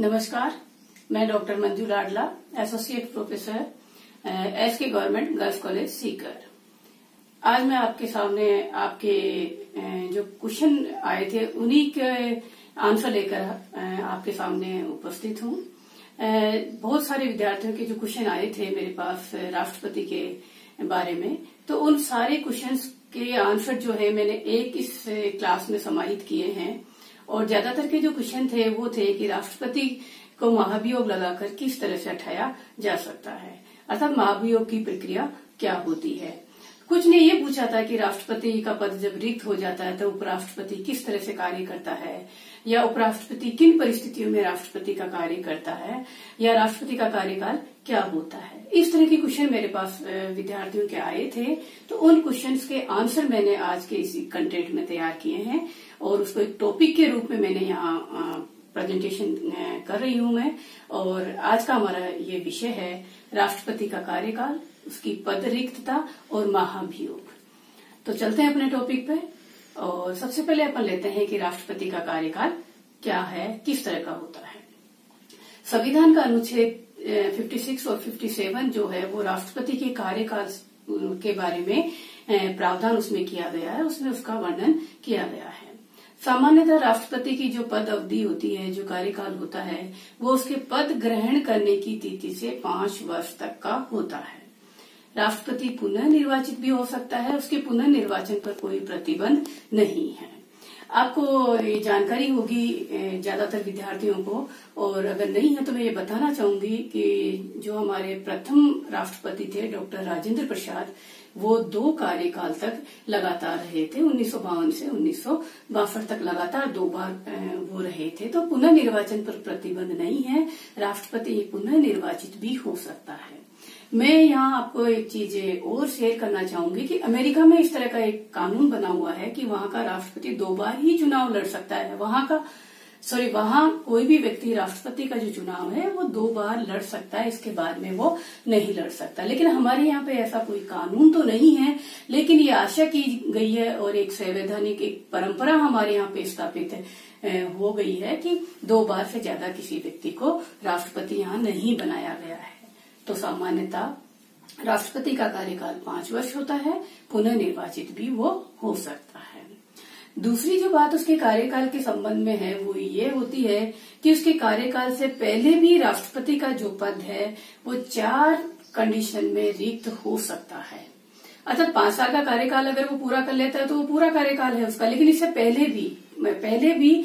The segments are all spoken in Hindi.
नमस्कार, मैं doctor Manju Ladla, associate professor SK government girls college Sikar. आज मैं आपके सामने आपके जो क्वेश्चन आए थे उन्हीं के आंसर लेकर आपके सामने उपस्थित हूँ। बहुत सारे विद्यार्थियों के जो क्वेश्चन आए थे मेरे पास राष्ट्रपति के बारे में, तो उन सारे क्वेश्चंस के आंसर जो है मैंने एक इस क्लास में समाहित किए हैं। और ज्यादातर के जो क्वेश्चन थे वो थे कि राष्ट्रपति को महाभियोग लगाकर किस तरह से हटाया जा सकता है, अर्थात महाभियोग की प्रक्रिया क्या होती है। कुछ ने ये पूछा था कि राष्ट्रपति का पद जब रिक्त हो जाता है तो उपराष्ट्रपति किस तरह से कार्य करता है, या उपराष्ट्रपति किन परिस्थितियों में राष्ट्रपति का कार्य करता है, या राष्ट्रपति का कार्यकाल क्या होता है। इस तरह के क्वेश्चन मेरे पास विद्यार्थियों के आए थे, तो उन क्वेश्चंस के आंसर मैंने आज के इसी कंटेंट में तैयार किए हैं और उसको एक टॉपिक के रूप में मैंने यहाँ प्रेजेंटेशन कर रही हूँ मैं। और आज का हमारा ये विषय है राष्ट्रपति का कार्यकाल, उसकी पद रिक्तता और महाभियोग। तो चलते हैं अपने टॉपिक पे। और सबसे पहले अपन लेते हैं कि राष्ट्रपति का कार्यकाल क्या है, किस तरह का होता है। संविधान का अनुच्छेद 56 और 57 जो है वो राष्ट्रपति के कार्यकाल के बारे में प्रावधान उसमें किया गया है, उसमें उसका वर्णन किया गया है। सामान्यतः राष्ट्रपति की जो पद अवधि होती है, जो कार्यकाल होता है, वो उसके पद ग्रहण करने की तिथि से 5 वर्ष तक का होता है। राष्ट्रपति पुनः निर्वाचित भी हो सकता है, उसके पुनः निर्वाचन पर कोई प्रतिबंध नहीं है। आपको ये जानकारी होगी ज्यादातर विद्यार्थियों को, और अगर नहीं है तो मैं ये बताना चाहूंगी कि जो हमारे प्रथम राष्ट्रपति थे डॉक्टर राजेंद्र प्रसाद, वो 2 कार्यकाल तक लगातार रहे थे। 1952 से 1962 तक लगातार 2 बार वो रहे थे। तो पुनः निर्वाचन पर प्रतिबंध नहीं है, राष्ट्रपति पुनः निर्वाचित भी हो सकता है। मैं यहाँ आपको एक चीज और शेयर करना चाहूंगी कि अमेरिका में इस तरह का एक कानून बना हुआ है कि वहां का राष्ट्रपति 2 बार ही चुनाव लड़ सकता है। वहां कोई भी व्यक्ति राष्ट्रपति का जो चुनाव है वो 2 बार लड़ सकता है, इसके बाद में वो नहीं लड़ सकता। लेकिन हमारे यहाँ पे ऐसा कोई कानून तो नहीं है, लेकिन ये आशा की गई है और एक संवैधानिक एक परंपरा हमारे यहाँ पे स्थापित हो गई है कि 2 बार से ज्यादा किसी व्यक्ति को राष्ट्रपति यहाँ नहीं बनाया गया है। तो सामान्यतः राष्ट्रपति का कार्यकाल 5 वर्ष होता है, पुनः निर्वाचित भी वो हो सकता है। दूसरी जो बात उसके कार्यकाल के संबंध में है वो ये होती है कि उसके कार्यकाल से पहले भी राष्ट्रपति का जो पद है वो 4 कंडीशन में रिक्त हो सकता है। अर्थात 5 साल का कार्यकाल अगर वो पूरा कर लेता है तो वो पूरा कार्यकाल है उसका, लेकिन इससे पहले भी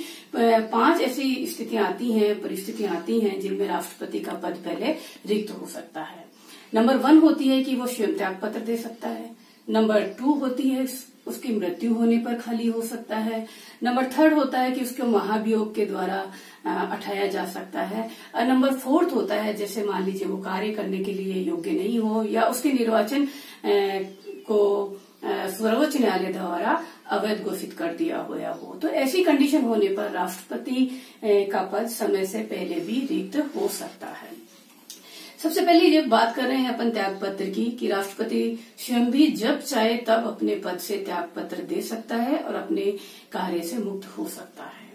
5 ऐसी स्थितियां आती हैं, परिस्थितियां आती हैं जिनमें राष्ट्रपति का पद पहले रिक्त हो सकता है। नंबर 1 होती है कि वो स्वयं त्याग पत्र दे सकता है। नंबर 2 होती है उसकी मृत्यु होने पर खाली हो सकता है। नंबर 3 होता है कि उसको महाभियोग के द्वारा हटाया जा सकता है। और नंबर 4 होता है जैसे मान लीजिए वो कार्य करने के लिए योग्य नहीं हो, या उसके निर्वाचन को सर्वोच्च न्यायालय द्वारा अवैध घोषित कर दिया हुआ हो। तो ऐसी कंडीशन होने पर राष्ट्रपति का पद समय से पहले भी रिक्त हो सकता है। सबसे पहले जब बात कर रहे हैं अपन त्याग पत्र की, कि राष्ट्रपति स्वयं भी जब चाहे तब अपने पद से त्याग पत्र दे सकता है और अपने कार्य से मुक्त हो सकता है।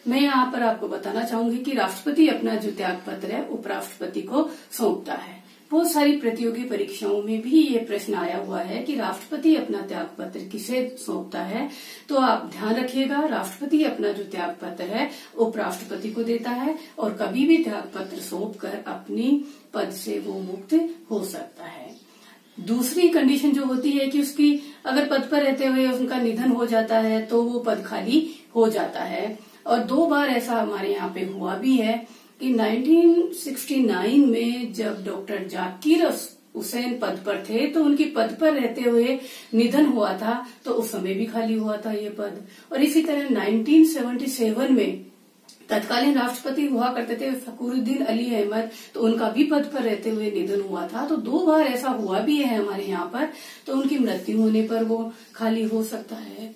मैं यहाँ पर आपको बताना चाहूंगी कि राष्ट्रपति अपना जो त्याग पत्र है उपराष्ट्रपति को सौंपता है। बहुत सारी प्रतियोगी परीक्षाओं में भी ये प्रश्न आया हुआ है कि राष्ट्रपति अपना त्याग पत्र किसे सौंपता है। तो आप ध्यान रखिएगा, राष्ट्रपति अपना जो त्याग पत्र है उपराष्ट्रपति को देता है, और कभी भी त्याग पत्र सौंपकर अपनी पद से वो मुक्त हो सकता है। दूसरी कंडीशन जो होती है कि उसकी अगर पद पर रहते हुए उनका निधन हो जाता है तो वो पद खाली हो जाता है। और 2 बार ऐसा हमारे यहाँ पे हुआ भी है कि 1969 में जब डॉक्टर जाकिर हुसैन पद पर थे तो उनकी पद पर रहते हुए निधन हुआ था, तो उस समय भी खाली हुआ था ये पद। और इसी तरह 1977 में तत्कालीन राष्ट्रपति हुआ करते थे फखरुद्दीन अली अहमद, तो उनका भी पद पर रहते हुए निधन हुआ था। तो 2 बार ऐसा हुआ भी है हमारे यहाँ पर, तो उनकी मृत्यु होने पर वो खाली हो सकता है।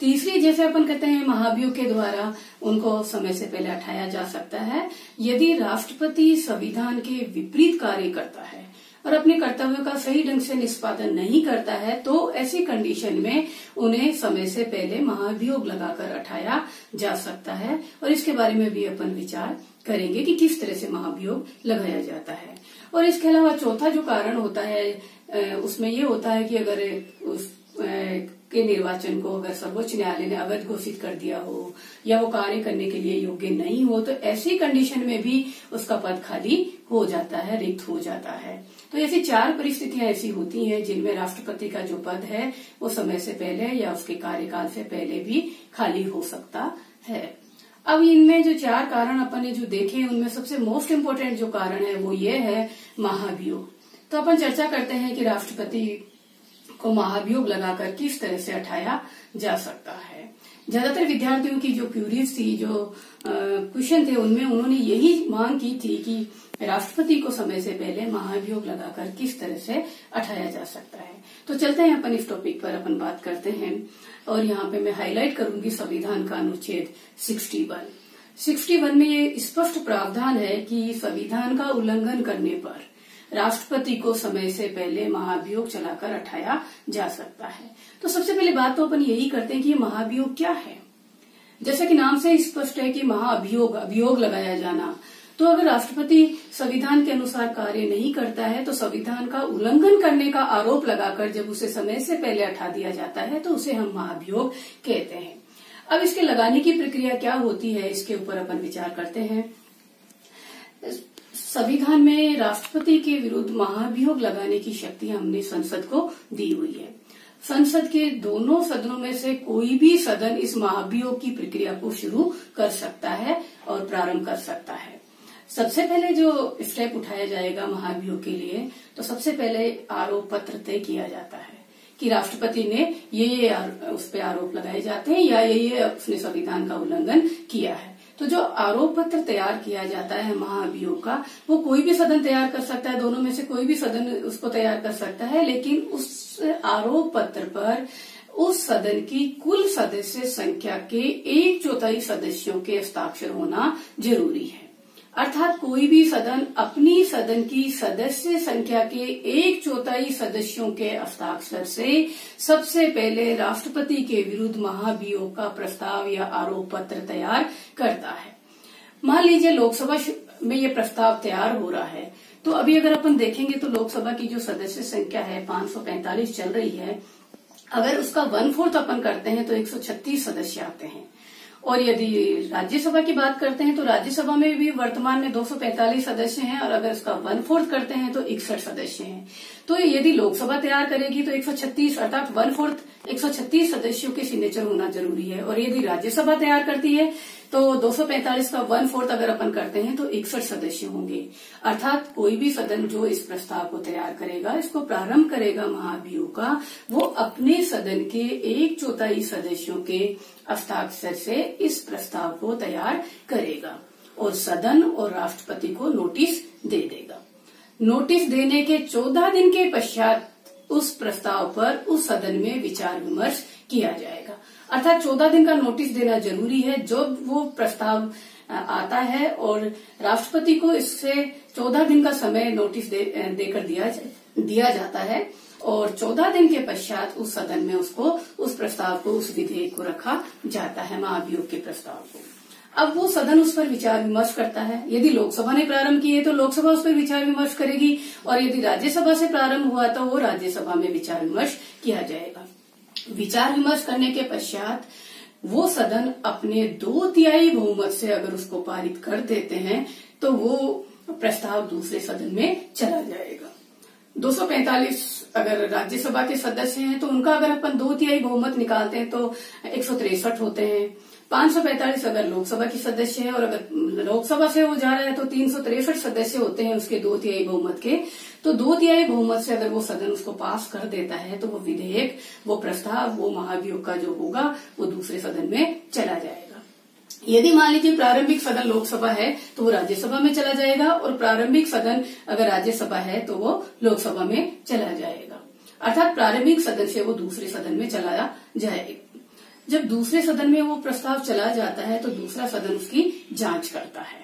तीसरी, जैसे अपन कहते हैं महाभियोग के द्वारा उनको समय से पहले हटाया जा सकता है। यदि राष्ट्रपति संविधान के विपरीत कार्य करता है, और अपने कर्तव्यों का सही ढंग से निष्पादन नहीं करता है तो ऐसी कंडीशन में उन्हें समय से पहले महाभियोग लगाकर हटाया जा सकता है। और इसके बारे में भी अपन विचार करेंगे कि किस तरह से महाभियोग लगाया जाता है। और इसके अलावा चौथा जो कारण होता है उसमें ये होता है कि अगर उस के निर्वाचन को अगर सर्वोच्च न्यायालय ने अवैध घोषित कर दिया हो या वो कार्य करने के लिए योग्य नहीं हो तो ऐसी कंडीशन में भी उसका पद खाली हो जाता है, रिक्त हो जाता है। तो ऐसी 4 परिस्थितियां ऐसी होती हैं जिनमें राष्ट्रपति का जो पद है वो समय से पहले या उसके कार्यकाल से पहले भी खाली हो सकता है। अब इनमें जो 4 कारण अपन ने जो देखे उनमें सबसे मोस्ट इम्पोर्टेंट जो कारण है वो ये है महाभियोग। तो अपन चर्चा करते हैं कि राष्ट्रपति को महाभियोग लगाकर किस तरह से हटाया जा सकता है। ज्यादातर विद्यार्थियों की जो क्यूरीज थी, जो क्वेश्चन थे, उनमें उन्होंने यही मांग की थी कि राष्ट्रपति को समय से पहले महाभियोग लगाकर किस तरह से हटाया जा सकता है। तो चलते हैं अपन इस टॉपिक पर अपन बात करते हैं। और यहाँ पे मैं हाईलाइट करूंगी संविधान का अनुच्छेद 61 में ये स्पष्ट प्रावधान है कि संविधान का उल्लंघन करने पर राष्ट्रपति को समय से पहले महाभियोग चलाकर हटाया जा सकता है। तो सबसे पहले बात तो अपन यही करते हैं कि ये महाभियोग क्या है। जैसा कि नाम से स्पष्ट है कि महाअभियोग, अभियोग लगाया जाना। तो अगर राष्ट्रपति संविधान के अनुसार कार्य नहीं करता है तो संविधान का उल्लंघन करने का आरोप लगाकर जब उसे समय से पहले हटा दिया जाता है तो उसे हम महाभियोग कहते हैं। अब इसके लगाने की प्रक्रिया क्या होती है, इसके ऊपर अपन विचार करते हैं। संविधान में राष्ट्रपति के विरुद्ध महाभियोग लगाने की शक्ति हमने संसद को दी हुई है। संसद के दोनों सदनों में से कोई भी सदन इस महाभियोग की प्रक्रिया को शुरू कर सकता है और प्रारंभ कर सकता है। सबसे पहले जो स्टेप उठाया जाएगा महाभियोग के लिए, तो सबसे पहले आरोप पत्र तय किया जाता है कि राष्ट्रपति ने ये उस पर आरोप लगाए जाते हैं या ये उसने संविधान का उल्लंघन किया है। तो जो आरोप पत्र तैयार किया जाता है महाभियोग का, वो कोई भी सदन तैयार कर सकता है, दोनों में से कोई भी सदन उसको तैयार कर सकता है, लेकिन उस आरोप पत्र पर उस सदन की कुल सदस्य संख्या के 1/4 सदस्यों के हस्ताक्षर होना जरूरी है। अर्थात कोई भी सदन अपनी सदन की सदस्य संख्या के 1/4 सदस्यों के हस्ताक्षर से सबसे पहले राष्ट्रपति के विरुद्ध महाभियोग का प्रस्ताव या आरोप पत्र तैयार करता है। मान लीजिए लोकसभा में ये प्रस्ताव तैयार हो रहा है, तो अभी अगर अपन देखेंगे तो लोकसभा की जो सदस्य संख्या है 545 चल रही है। अगर उसका 1/4 अपन करते हैं तो 136 सदस्य आते हैं। और यदि राज्यसभा की बात करते हैं तो राज्यसभा में भी वर्तमान में 245 सदस्य हैं और अगर इसका 1/4 करते हैं तो 61 सदस्य हैं। तो यदि लोकसभा तैयार करेगी तो 136 अर्थात 1/4 136 सदस्यों के सिग्नेचर होना जरूरी है। और यदि राज्यसभा तैयार करती है तो 245 का 1/4 अगर अपन करते हैं तो 61 सदस्य होंगे। अर्थात कोई भी सदन जो इस प्रस्ताव को तैयार करेगा, इसको प्रारंभ करेगा महाभियोग का, वो अपने सदन के 1/4 सदस्यों के हस्ताक्षर से इस प्रस्ताव को तैयार करेगा और सदन और राष्ट्रपति को नोटिस दे देगा। नोटिस देने के 14 दिन के पश्चात उस प्रस्ताव पर उस सदन में विचार विमर्श किया जाएगा। अर्थात 14 दिन का नोटिस देना जरूरी है। जब वो प्रस्ताव आता है और राष्ट्रपति को इससे 14 दिन का समय नोटिस देकर दिया जाता है और 14 दिन के पश्चात उस सदन में उस प्रस्ताव को, उस विधेयक को रखा जाता है, महाभियोग के प्रस्ताव को। अब वो सदन उस पर विचार विमर्श करता है। यदि लोकसभा ने प्रारंभ किए तो लोकसभा उस पर विचार विमर्श करेगी और यदि राज्यसभा से प्रारंभ हुआ तो वो राज्यसभा में विचार विमर्श किया जाएगा। विचार विमर्श करने के पश्चात वो सदन अपने 2/3 बहुमत से अगर उसको पारित कर देते हैं तो वो प्रस्ताव दूसरे सदन में चला जाएगा। 245 अगर राज्यसभा के सदस्य हैं तो उनका अगर अपन 2/3 बहुमत निकालते हैं तो 163 होते हैं। 545 अगर लोकसभा की सदस्य है और अगर लोकसभा से वो जा रहा है तो 363 सदस्य होते हैं उसके 2/3 बहुमत के। तो 2/3 बहुमत से अगर वो सदन उसको पास कर देता है तो वो विधेयक, वो प्रस्ताव, वो महाभियोग का जो होगा वो दूसरे सदन में चला जाएगा। यदि मान लीजिए प्रारंभिक सदन लोकसभा है तो वो राज्यसभा में चला जाएगा और प्रारंभिक सदन अगर राज्यसभा है तो वो लोकसभा में चला जाएगा। अर्थात प्रारंभिक सदन से वो दूसरे सदन में चलाया जाएगा। जब दूसरे सदन में वो प्रस्ताव चला जाता है तो दूसरा सदन उसकी जांच करता है।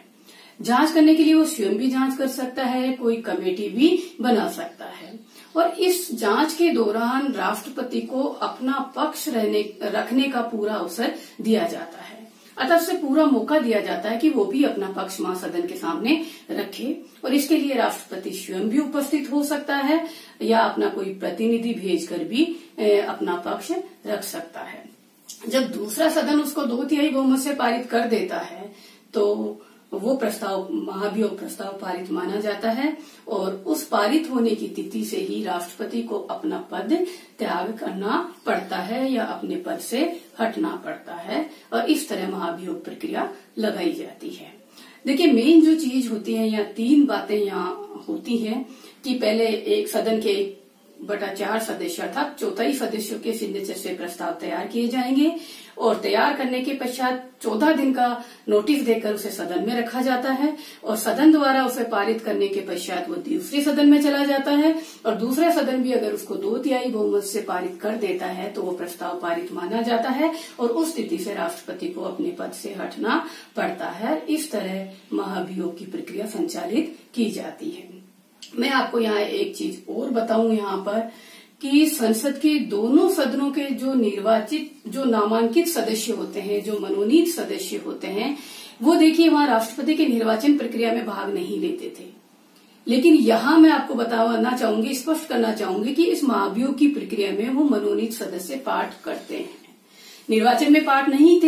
जांच करने के लिए वो स्वयं भी जांच कर सकता है, कोई कमेटी भी बना सकता है। और इस जांच के दौरान राष्ट्रपति को अपना पक्ष रखने का पूरा अवसर दिया जाता है, अतः उसे पूरा मौका दिया जाता है कि वो भी अपना पक्ष महासदन के सामने रखे। और इसके लिए राष्ट्रपति स्वयं भी उपस्थित हो सकता है या अपना कोई प्रतिनिधि भेजकर भी अपना पक्ष रख सकता है। जब दूसरा सदन उसको 2/3 बहुमत से पारित कर देता है तो वो प्रस्ताव महाभियोग प्रस्ताव पारित माना जाता है और उस पारित होने की तिथि से ही राष्ट्रपति को अपना पद त्याग करना पड़ता है या अपने पद से हटना पड़ता है और इस तरह महाभियोग प्रक्रिया लगाई जाती है। देखिए, मेन जो चीज होती है या 3 बातें यहाँ होती हैं कि पहले एक सदन के 1/4 सदस्य अर्थात 1/4 सदस्यों के सिग्नेचर से प्रस्ताव तैयार किए जाएंगे और तैयार करने के पश्चात 14 दिन का नोटिस देकर उसे सदन में रखा जाता है और सदन द्वारा उसे पारित करने के पश्चात वो दूसरे सदन में चला जाता है और दूसरा सदन भी अगर उसको 2/3 बहुमत से पारित कर देता है तो वो प्रस्ताव पारित माना जाता है और उस स्थिति से राष्ट्रपति को अपने पद से हटना पड़ता है। इस तरह महाभियोग की प्रक्रिया संचालित की जाती है। मैं आपको यहाँ एक चीज और बताऊं यहाँ पर कि संसद के दोनों सदनों के जो नामांकित सदस्य होते हैं, जो मनोनीत सदस्य होते हैं, वो देखिए वहां राष्ट्रपति के निर्वाचन प्रक्रिया में भाग नहीं लेते थे। लेकिन यहाँ मैं आपको बताना चाहूंगी, स्पष्ट करना चाहूंगी कि इस महाभियोग की प्रक्रिया में वो मनोनीत सदस्य पाठ करते हैं। निर्वाचन में पाठ नहीं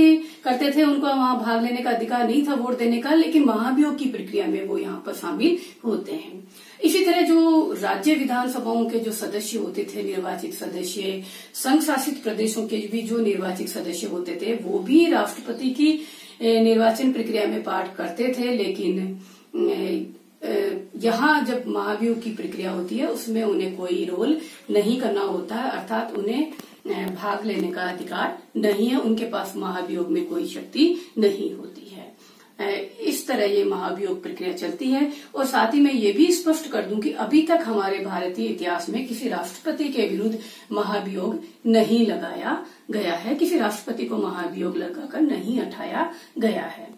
करते थे, उनको वहां भाग लेने का अधिकार नहीं था वोट देने का, लेकिन महाभियोग की प्रक्रिया में वो यहाँ पर शामिल होते हैं। इसी तरह जो राज्य विधानसभाओं के जो सदस्य होते थे, निर्वाचित सदस्य, संघ शासित प्रदेशों के भी जो निर्वाचित सदस्य होते थे, वो भी राष्ट्रपति की निर्वाचन प्रक्रिया में पाठ करते थे। लेकिन यहाँ जब महाभियोग की प्रक्रिया होती है उसमें उन्हें कोई रोल नहीं करना होता है, अर्थात उन्हें भाग लेने का अधिकार नहीं है, उनके पास महाभियोग में कोई शक्ति नहीं होती है। इस तरह ये महाभियोग प्रक्रिया चलती है। और साथ ही मैं ये भी स्पष्ट कर दूं कि अभी तक हमारे भारतीय इतिहास में किसी राष्ट्रपति के विरुद्ध महाभियोग नहीं लगाया गया है, किसी राष्ट्रपति को महाभियोग लगाकर नहीं हटाया गया है।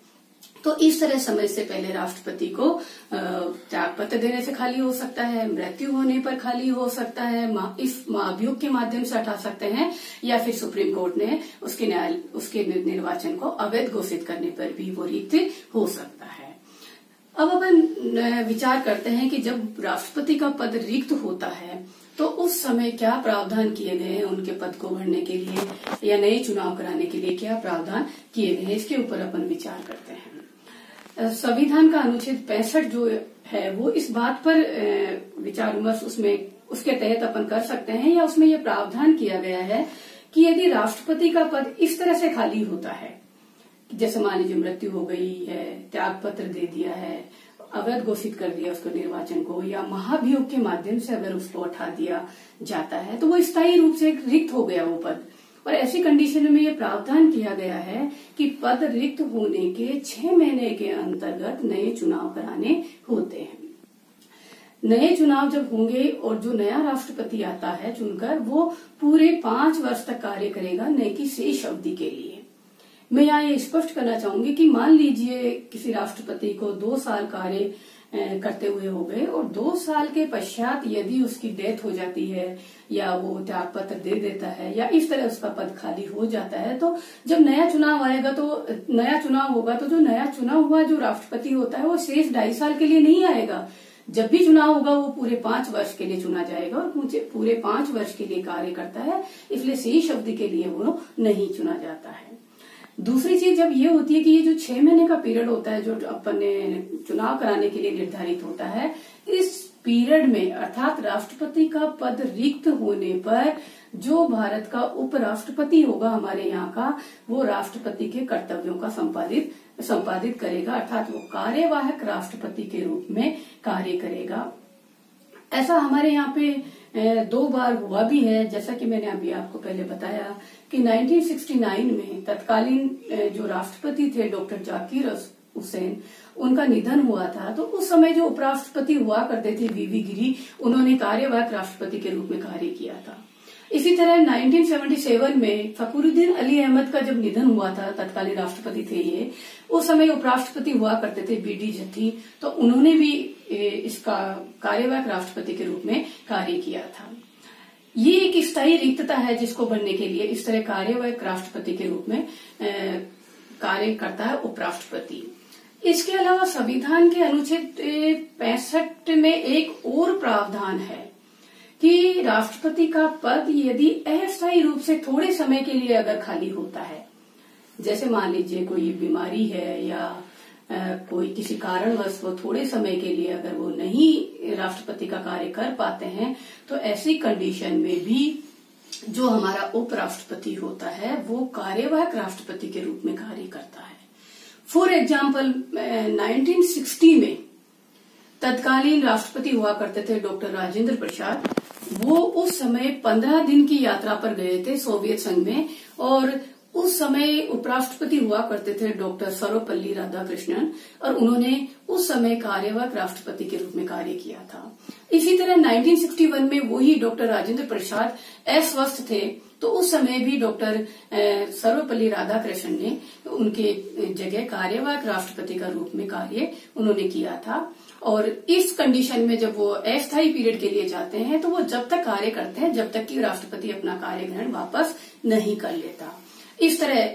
तो इस तरह समय से पहले राष्ट्रपति को त्यागपत्र देने से खाली हो सकता है, मृत्यु होने पर खाली हो सकता है, इस महाभियोग के माध्यम से हटा सकते हैं, या फिर सुप्रीम कोर्ट ने उसके निर्वाचन को अवैध घोषित करने पर भी वो रिक्त हो सकता है। अब अपन विचार करते हैं कि जब राष्ट्रपति का पद रिक्त होता है तो उस समय क्या प्रावधान किए गए हैं उनके पद को भरने के लिए या नए चुनाव कराने के लिए क्या प्रावधान किए गए हैं, इसके ऊपर अपन विचार करते हैं। संविधान का अनुच्छेद 65 जो है वो इस बात पर विचार विमर्श उसके तहत अपन कर सकते हैं, या उसमें ये प्रावधान किया गया है कि यदि राष्ट्रपति का पद इस तरह से खाली होता है, जैसे मान लीजिए मृत्यु हो गई है, त्याग पत्र दे दिया है, अवैध घोषित कर दिया उसको निर्वाचन को, या महाभियोग के माध्यम से अगर उसको हटा दिया जाता है तो वो स्थायी रूप से रिक्त हो गया वो पद। और ऐसी कंडीशन में ये प्रावधान किया गया है कि पद रिक्त होने के 6 महीने के अंतर्गत नए चुनाव कराने होते हैं। नए चुनाव जब होंगे और जो नया राष्ट्रपति आता है चुनकर, वो पूरे 5 वर्ष तक कार्य करेगा नए की शेष अवधि के लिए। मैं यहाँ ये स्पष्ट करना चाहूंगी कि मान लीजिए किसी राष्ट्रपति को 2 साल कार्य करते हुए हो गए और 2 साल के पश्चात यदि उसकी डेथ हो जाती है या वो त्याग पत्र दे देता है या इस तरह उसका पद खाली हो जाता है, तो जब नया चुनाव आएगा तो नया चुनाव होगा तो जो नया चुनाव हुआ जो राष्ट्रपति होता है वो शेष 2.5 साल के लिए नहीं आएगा। जब भी चुनाव होगा वो पूरे 5 वर्ष के लिए चुना जाएगा और पूरे 5 वर्ष के लिए कार्य करता है, इसलिए शेष अवधि के लिए वो नहीं चुना जाता है। दूसरी चीज जब ये होती है कि ये जो 6 महीने का पीरियड होता है जो अपने चुनाव कराने के लिए निर्धारित होता है, इस पीरियड में अर्थात राष्ट्रपति का पद रिक्त होने पर जो भारत का उपराष्ट्रपति होगा हमारे यहाँ का, वो राष्ट्रपति के कर्तव्यों का संपादित करेगा, अर्थात वो कार्यवाहक राष्ट्रपति के रूप में कार्य करेगा। ऐसा हमारे यहाँ पे 2 बार हुआ भी है, जैसा कि मैंने अभी आपको पहले बताया कि 1969 में तत्कालीन जो राष्ट्रपति थे डॉक्टर जाकिर हुसैन, उनका निधन हुआ था। तो उस समय जो उपराष्ट्रपति हुआ करते थे वीवी गिरी, उन्होंने कार्यवाहक राष्ट्रपति के रूप में कार्य किया था। इसी तरह 1977 में फखरुद्दीन अली अहमद का जब निधन हुआ था, तत्कालीन राष्ट्रपति थे ये, उस समय उपराष्ट्रपति हुआ करते थे बीडी जत्थी, तो उन्होंने भी इसका कार्यवाहक राष्ट्रपति के रूप में कार्य किया था। ये एक स्थायी रिक्तता है जिसको भरने के लिए इस तरह कार्यवाहक राष्ट्रपति के रूप में कार्य करता है उपराष्ट्रपति। इसके अलावा संविधान के अनुच्छेद 65 में एक और प्रावधान है कि राष्ट्रपति का पद यदि अस्थायी रूप से थोड़े समय के लिए अगर खाली होता है, जैसे मान लीजिए कोई बीमारी है या कोई किसी कारणवश वो थोड़े समय के लिए अगर वो नहीं राष्ट्रपति का कार्य कर पाते हैं, तो ऐसी कंडीशन में भी जो हमारा उपराष्ट्रपति होता है वो कार्यवाहक राष्ट्रपति के रूप में कार्य करता है। फॉर एग्जाम्पल 1960 में तत्कालीन राष्ट्रपति हुआ करते थे डॉक्टर राजेंद्र प्रसाद। वो उस समय 15 दिन की यात्रा पर गए थे सोवियत संघ में, और उस समय उपराष्ट्रपति हुआ करते थे डॉक्टर सर्वपल्ली राधाकृष्णन, और उन्होंने उस समय कार्यवाहक राष्ट्रपति के रूप में कार्य किया था। इसी तरह 1961 में वही डॉक्टर राजेंद्र प्रसाद अस्वस्थ थे, तो उस समय भी डॉक्टर सर्वपल्ली राधाकृष्णन ने उनके जगह कार्यवाहक राष्ट्रपति का रूप में कार्य उन्होंने किया था। और इस कंडीशन में जब वो अस्थायी पीरियड के लिए जाते हैं तो वो जब तक कार्य करते हैं जब तक कि राष्ट्रपति अपना कार्यग्रहण वापस नहीं कर लेता। इस तरह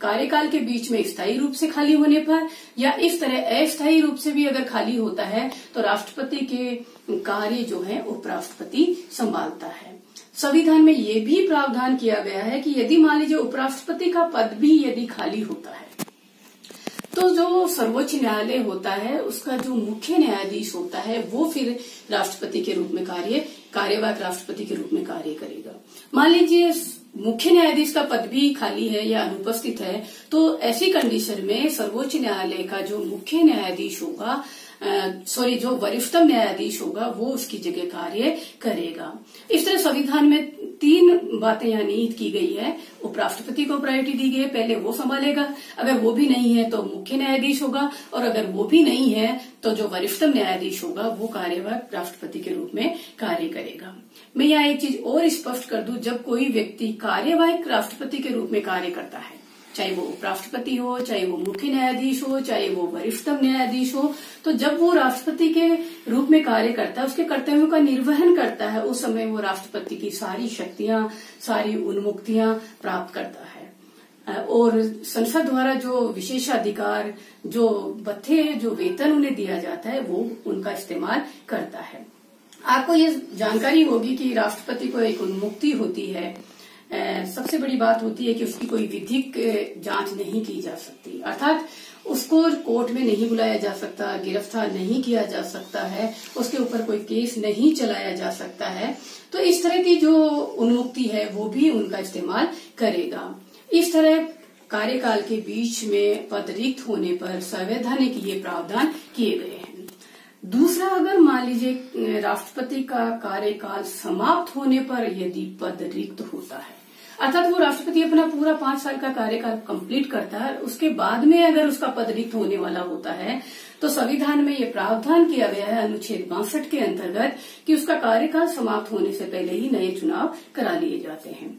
कार्यकाल के बीच में स्थायी रूप से खाली होने पर या इस तरह अस्थायी रूप से भी अगर खाली होता है तो राष्ट्रपति के कार्य जो है उपराष्ट्रपति संभालता है। संविधान में ये भी प्रावधान किया गया है कि यदि मान लीजिए उपराष्ट्रपति का पद भी यदि खाली होता है तो जो सर्वोच्च न्यायालय होता है उसका जो मुख्य न्यायाधीश होता है वो फिर राष्ट्रपति के रूप में कार्यवाहक राष्ट्रपति के रूप में कार्य करेगा। मान लीजिए मुख्य न्यायाधीश का पद भी खाली है या अनुपस्थित है, तो ऐसी कंडीशन में सर्वोच्च न्यायालय का जो मुख्य न्यायाधीश होगा जो वरिष्ठतम न्यायाधीश होगा वो उसकी जगह कार्य करेगा। इस तरह संविधान में 3 बातें यहाँ निहित की गई है। उपराष्ट्रपति को प्रायोरिटी दी गई है, पहले वो संभालेगा, अगर वो भी नहीं है तो मुख्य न्यायाधीश होगा, और अगर वो भी नहीं है तो जो वरिष्ठतम न्यायाधीश होगा वो कार्यवाहक राष्ट्रपति के रूप में कार्य करेगा। मैं यहाँ एक चीज और स्पष्ट कर दूं, जब कोई व्यक्ति कार्यवाहक राष्ट्रपति के रूप में कार्य करता है, चाहे वो उपराष्ट्रपति हो, चाहे वो मुख्य न्यायाधीश हो, चाहे वो वरिष्ठतम न्यायाधीश हो, तो जब वो राष्ट्रपति के रूप में कार्य करता है, उसके कर्तव्यों का निर्वहन करता है, उस समय वो राष्ट्रपति की सारी शक्तियां, सारी उन्मुक्तियां प्राप्त करता है। और संसद द्वारा जो विशेषाधिकार, जो भत्ते, जो वेतन उन्हें दिया जाता है, वो उनका इस्तेमाल करता है। आपको ये जानकारी होगी कि राष्ट्रपति को एक उन्मुक्ति होती है। सबसे बड़ी बात होती है कि उसकी कोई विधिक जांच नहीं की जा सकती, अर्थात उसको कोर्ट में नहीं बुलाया जा सकता, गिरफ्तार नहीं किया जा सकता है, उसके ऊपर कोई केस नहीं चलाया जा सकता है। तो इस तरह की जो उन्मुक्ति है वो भी उनका इस्तेमाल करेगा। इस तरह कार्यकाल के बीच में पद रिक्त होने पर संवैधानिक ये प्रावधान किए गए हैं। दूसरा, अगर मान लीजिए राष्ट्रपति का कार्यकाल समाप्त होने पर यदि पद रिक्त होता है, अर्थात वो राष्ट्रपति अपना पूरा 5 साल का कार्यकाल कंप्लीट करता है, उसके बाद में अगर उसका पद रिक्त होने वाला होता है, तो संविधान में ये प्रावधान किया गया है अनुच्छेद 62 के अंतर्गत कि उसका कार्यकाल समाप्त होने से पहले ही नए चुनाव करा लिए जाते हैं,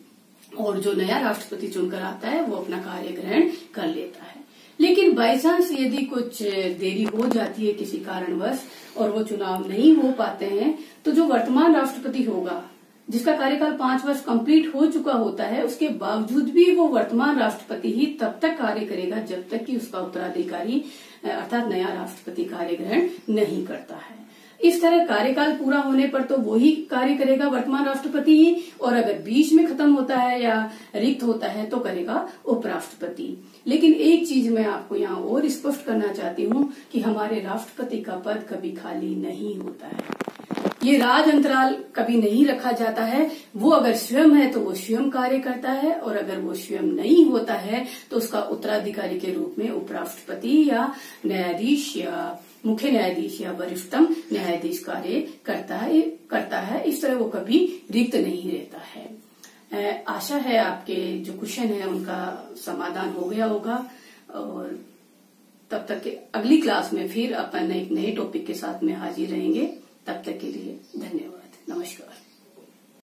और जो नया राष्ट्रपति चुनकर आता है वो अपना कार्य ग्रहण कर लेता है। लेकिन बाई चांस यदि कुछ देरी हो जाती है किसी कारणवश और वो चुनाव नहीं हो पाते हैं, तो जो वर्तमान राष्ट्रपति होगा, जिसका कार्यकाल 5 वर्ष कंप्लीट हो चुका होता है, उसके बावजूद भी वो वर्तमान राष्ट्रपति ही तब तक कार्य करेगा जब तक कि उसका उत्तराधिकारी अर्थात नया राष्ट्रपति कार्य ग्रहण नहीं करता है। इस तरह कार्यकाल पूरा होने पर तो वो ही कार्य करेगा, वर्तमान राष्ट्रपति ही, और अगर बीच में खत्म होता है या रिक्त होता है तो करेगा उपराष्ट्रपति। लेकिन एक चीज मैं आपको यहाँ और स्पष्ट करना चाहती हूँ कि हमारे राष्ट्रपति का पद कभी खाली नहीं होता है। ये राज अंतराल कभी नहीं रखा जाता है। वो अगर स्वयं है तो वो स्वयं कार्य करता है, और अगर वो स्वयं नहीं होता है तो उसका उत्तराधिकारी के रूप में उपराष्ट्रपति या न्यायाधीश या मुख्य न्यायाधीश या वरिष्ठतम न्यायाधीश कार्य करता है। इस तरह वो कभी रिक्त नहीं रहता है। आशा है आपके जो क्वेश्चन है उनका समाधान हो गया होगा, और तब तक के अगली क्लास में फिर अपन एक नए टॉपिक के साथ में हाजिर रहेंगे। तब तक के लिए धन्यवाद, नमस्कार।